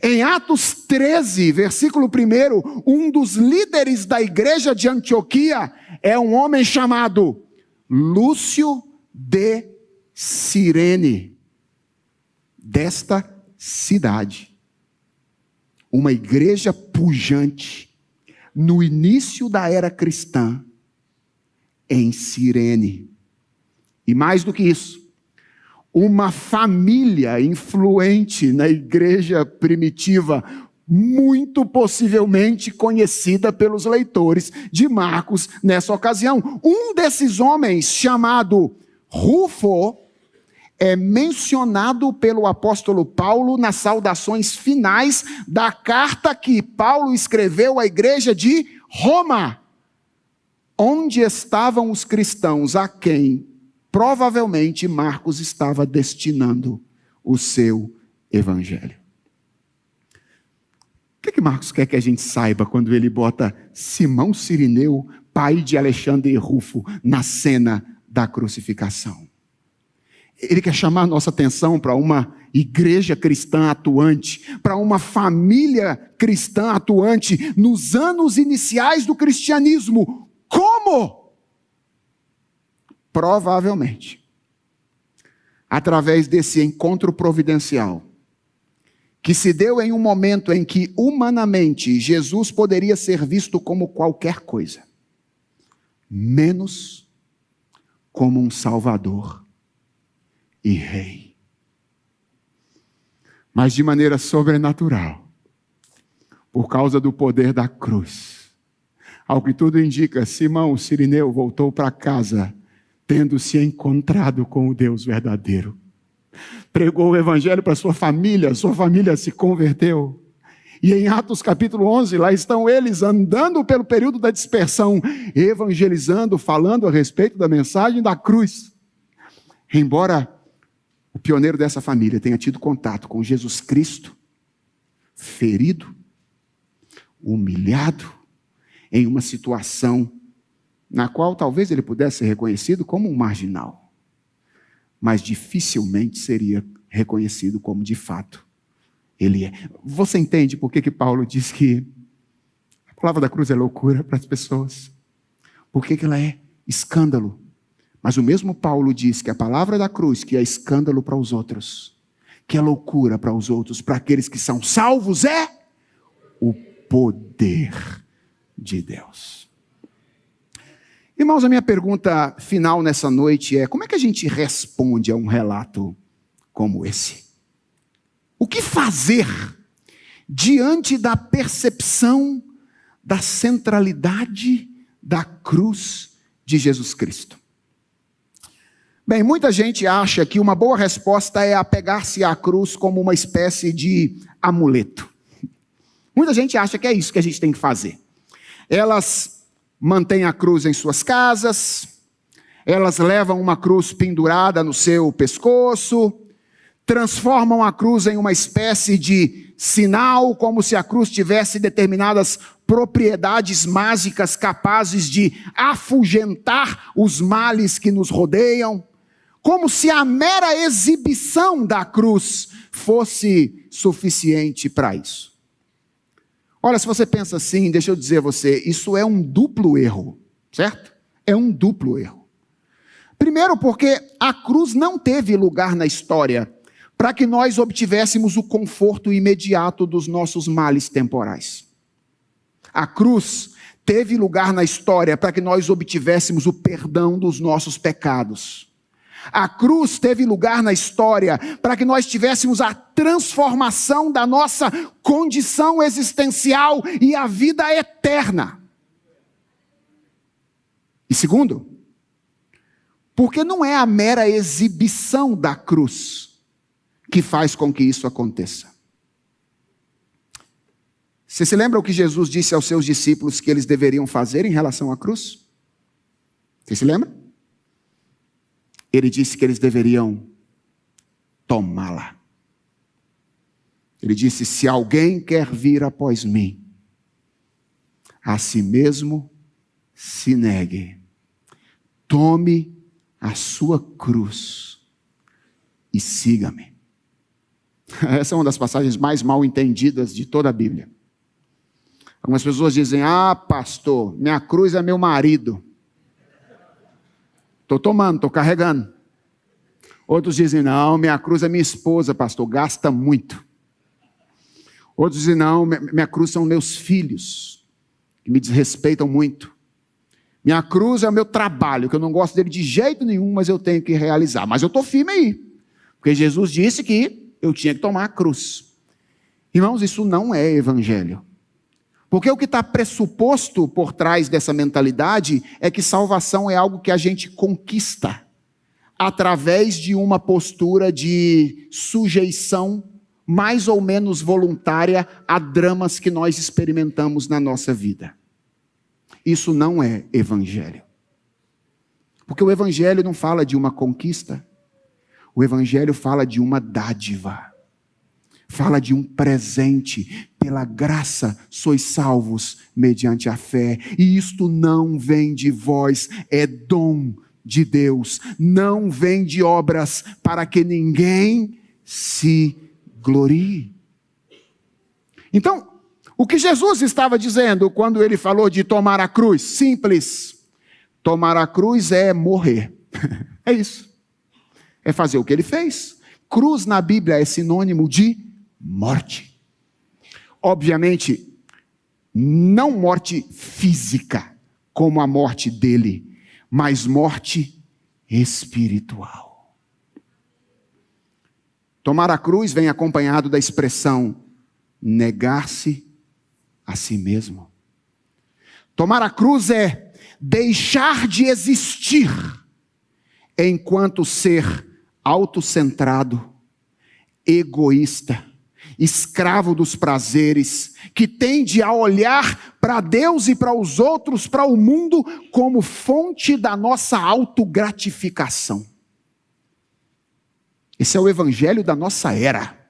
Em Atos 13, versículo 1, um dos líderes da igreja de Antioquia é um homem chamado Lúcio de Cirene, desta cidade. Uma igreja pujante, no início da era cristã, em Cirene. E mais do que isso, uma família influente na igreja primitiva, muito possivelmente conhecida pelos leitores de Marcos nessa ocasião. Um desses homens, chamado Rufo, é mencionado pelo apóstolo Paulo nas saudações finais da carta que Paulo escreveu à igreja de Roma, onde estavam os cristãos a quem provavelmente Marcos estava destinando o seu evangelho. O que Marcos quer que a gente saiba quando ele bota Simão Cirineu, pai de Alexandre e Rufo, na cena da crucificação? Ele quer chamar a nossa atenção para uma igreja cristã atuante, para uma família cristã atuante nos anos iniciais do cristianismo. Como? Provavelmente, através desse encontro providencial, que se deu em um momento em que, humanamente, Jesus poderia ser visto como qualquer coisa, menos como um Salvador e Rei. Mas de maneira sobrenatural, por causa do poder da cruz, ao que tudo indica, Simão Cirineu voltou para casa, tendo se encontrado com o Deus verdadeiro. Pregou o evangelho para sua família se converteu. E em Atos capítulo 11, lá estão eles andando pelo período da dispersão, evangelizando, falando a respeito da mensagem da cruz. Embora o pioneiro dessa família tenha tido contato com Jesus Cristo, ferido, humilhado, em uma situação na qual talvez ele pudesse ser reconhecido como um marginal, mas dificilmente seria reconhecido como de fato ele é. Você entende por que Paulo diz que a palavra da cruz é loucura para as pessoas? Por que ela é escândalo? Mas o mesmo Paulo diz que a palavra da cruz, que é escândalo para os outros, que é loucura para os outros, para aqueles que são salvos, é o poder de Deus. Irmãos, a minha pergunta final nessa noite é: como é que a gente responde a um relato como esse? O que fazer diante da percepção da centralidade da cruz de Jesus Cristo? Bem, muita gente acha que uma boa resposta é apegar-se à cruz como uma espécie de amuleto. Muita gente acha que é isso que a gente tem que fazer. Elas mantêm a cruz em suas casas, elas levam uma cruz pendurada no seu pescoço, transformam a cruz em uma espécie de sinal, como se a cruz tivesse determinadas propriedades mágicas capazes de afugentar os males que nos rodeiam, como se a mera exibição da cruz fosse suficiente para isso. Olha, se você pensa assim, deixa eu dizer a você, isso é um duplo erro, certo? É um duplo erro. Primeiro, porque a cruz não teve lugar na história para que nós obtivéssemos o conforto imediato dos nossos males temporais. A cruz teve lugar na história para que nós obtivéssemos o perdão dos nossos pecados. A cruz teve lugar na história para que nós tivéssemos a transformação da nossa condição existencial e a vida eterna. E segundo, porque não é a mera exibição da cruz que faz com que isso aconteça. Você se lembra o que Jesus disse aos seus discípulos que eles deveriam fazer em relação à cruz? Você se lembra? Ele disse que eles deveriam tomá-la. Ele disse: se alguém quer vir após mim, a si mesmo se negue, tome a sua cruz e siga-me. Essa é uma das passagens mais mal entendidas de toda a Bíblia. Algumas pessoas dizem: ah, pastor, minha cruz é meu marido. Estou tomando, estou carregando. Outros dizem: não, minha cruz é minha esposa, pastor, gasta muito. Outros dizem: não, minha cruz são meus filhos, que me desrespeitam muito. Minha cruz é o meu trabalho, que eu não gosto dele de jeito nenhum, mas eu tenho que realizar. Mas eu estou firme aí, porque Jesus disse que eu tinha que tomar a cruz. Irmãos, isso não é evangelho. Porque o que está pressuposto por trás dessa mentalidade é que salvação é algo que a gente conquista através de uma postura de sujeição mais ou menos voluntária a dramas que nós experimentamos na nossa vida. Isso não é evangelho. Porque o evangelho não fala de uma conquista. O evangelho fala de uma dádiva. Fala de um presente. Pela graça sois salvos mediante a fé. E isto não vem de vós, é dom de Deus. Não vem de obras para que ninguém se glorie. Então, o que Jesus estava dizendo quando ele falou de tomar a cruz? Simples. Tomar a cruz é morrer. É isso. É fazer o que ele fez. Cruz na Bíblia é sinônimo de morte. Obviamente, não morte física, como a morte dele, mas morte espiritual. Tomar a cruz vem acompanhado da expressão negar-se a si mesmo. Tomar a cruz é deixar de existir enquanto ser autocentrado, egoísta, escravo dos prazeres, que tende a olhar para Deus e para os outros, para o mundo, como fonte da nossa autogratificação. Esse é o evangelho da nossa era.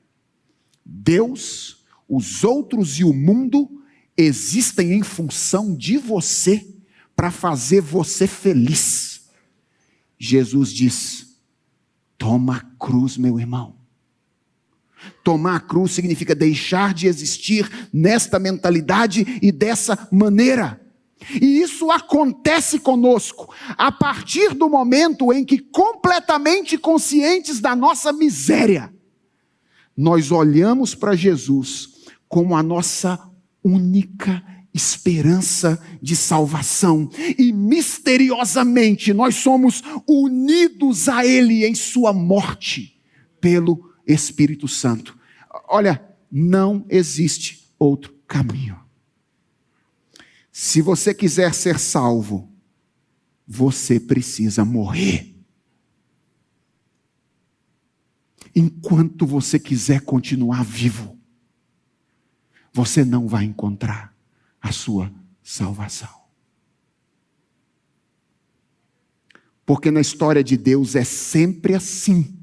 Deus, os outros e o mundo existem em função de você, para fazer você feliz. Jesus diz: toma a cruz, meu irmão. Tomar a cruz significa deixar de existir nesta mentalidade e dessa maneira. E isso acontece conosco a partir do momento em que, completamente conscientes da nossa miséria, nós olhamos para Jesus como a nossa única esperança de salvação. E misteriosamente nós somos unidos a Ele em sua morte pelo Espírito Santo. Olha, não existe outro caminho. Se você quiser ser salvo, você precisa morrer. Enquanto você quiser continuar vivo, você não vai encontrar a sua salvação. Porque na história de Deus é sempre assim.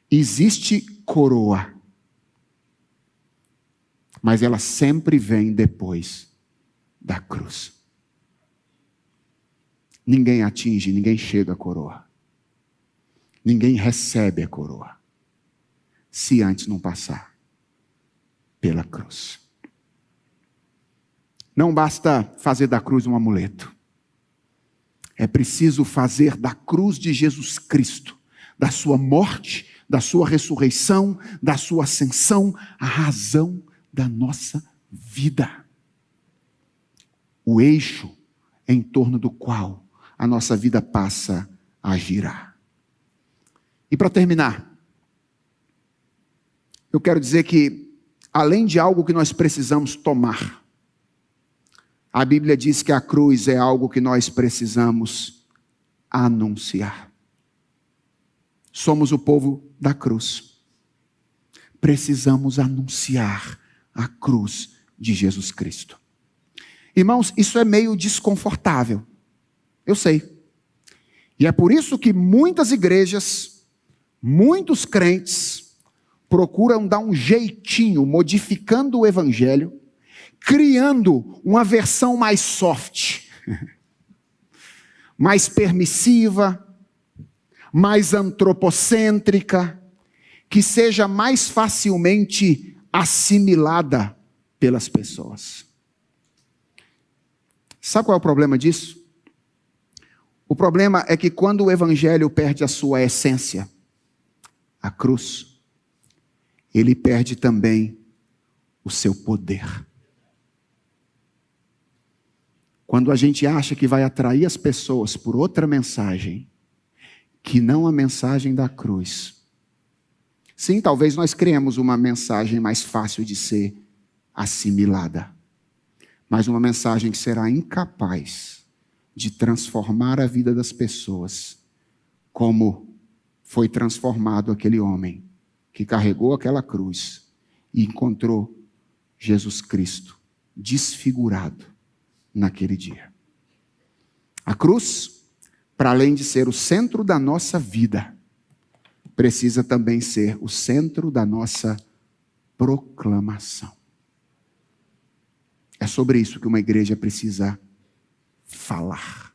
Existe coroa, mas ela sempre vem depois da cruz. Ninguém atinge, ninguém chega à coroa. Ninguém recebe a coroa, se antes não passar pela cruz. Não basta fazer da cruz um amuleto. É preciso fazer da cruz de Jesus Cristo, da sua morte, da sua ressurreição, da sua ascensão, a razão da nossa vida. O eixo em torno do qual a nossa vida passa a girar. E para terminar, eu quero dizer que, além de algo que nós precisamos tomar, a Bíblia diz que a cruz é algo que nós precisamos anunciar. Somos o povo da cruz. Precisamos anunciar a cruz de Jesus Cristo. Irmãos, isso é meio desconfortável. Eu sei. E é por isso que muitas igrejas, muitos crentes, procuram dar um jeitinho, modificando o evangelho, criando uma versão mais soft, mais permissiva, mais antropocêntrica, que seja mais facilmente assimilada pelas pessoas. Sabe qual é o problema disso? O problema é que quando o evangelho perde a sua essência, a cruz, ele perde também o seu poder. Quando a gente acha que vai atrair as pessoas por outra mensagem, que não a mensagem da cruz. Sim, talvez nós criemos uma mensagem mais fácil de ser assimilada, mas uma mensagem que será incapaz de transformar a vida das pessoas, como foi transformado aquele homem que carregou aquela cruz e encontrou Jesus Cristo desfigurado naquele dia. A cruz, para além de ser o centro da nossa vida, precisa também ser o centro da nossa proclamação. É sobre isso que uma igreja precisa falar.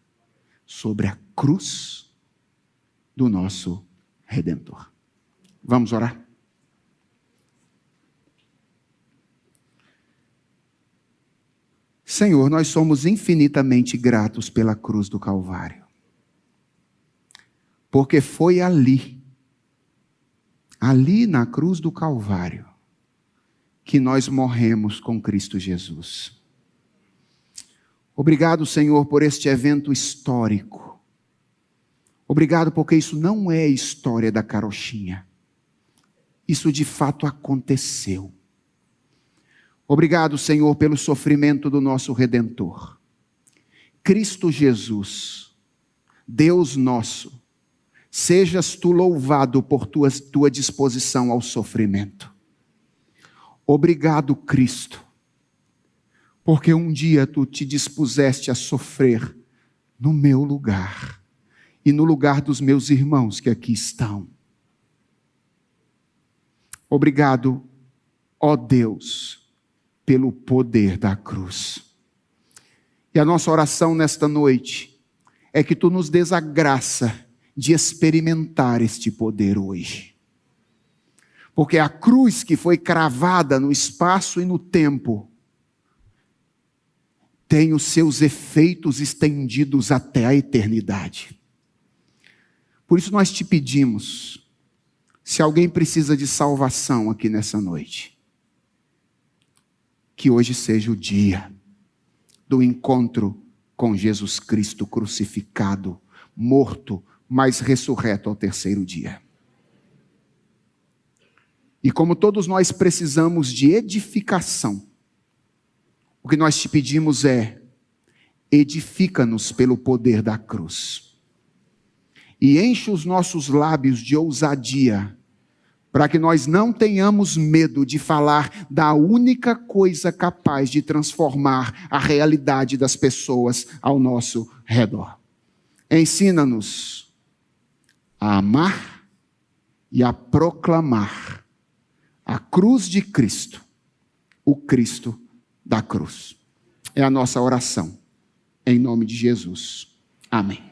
Sobre a cruz do nosso Redentor. Vamos orar? Senhor, nós somos infinitamente gratos pela cruz do Calvário. Porque foi ali na cruz do Calvário, que nós morremos com Cristo Jesus. Obrigado, Senhor, por este evento histórico. Obrigado porque isso não é história da carochinha. Isso de fato aconteceu. Obrigado, Senhor, pelo sofrimento do nosso Redentor. Cristo Jesus, Deus nosso, sejas tu louvado por tua disposição ao sofrimento. Obrigado, Cristo, porque um dia tu te dispuseste a sofrer no meu lugar e no lugar dos meus irmãos que aqui estão. Obrigado, ó Deus, pelo poder da cruz. E a nossa oração nesta noite é que tu nos dês a graça de experimentar este poder hoje. Porque a cruz que foi cravada no espaço e no tempo tem os seus efeitos estendidos até a eternidade. Por isso nós te pedimos, se alguém precisa de salvação aqui nessa noite, que hoje seja o dia do encontro com Jesus Cristo crucificado, morto, mas ressurreto ao terceiro dia. E como todos nós precisamos de edificação, o que nós te pedimos é, edifica-nos pelo poder da cruz. E enche os nossos lábios de ousadia, para que nós não tenhamos medo de falar da única coisa capaz de transformar a realidade das pessoas ao nosso redor. Ensina-nos a amar e a proclamar a cruz de Cristo, o Cristo da cruz. É a nossa oração, em nome de Jesus. Amém.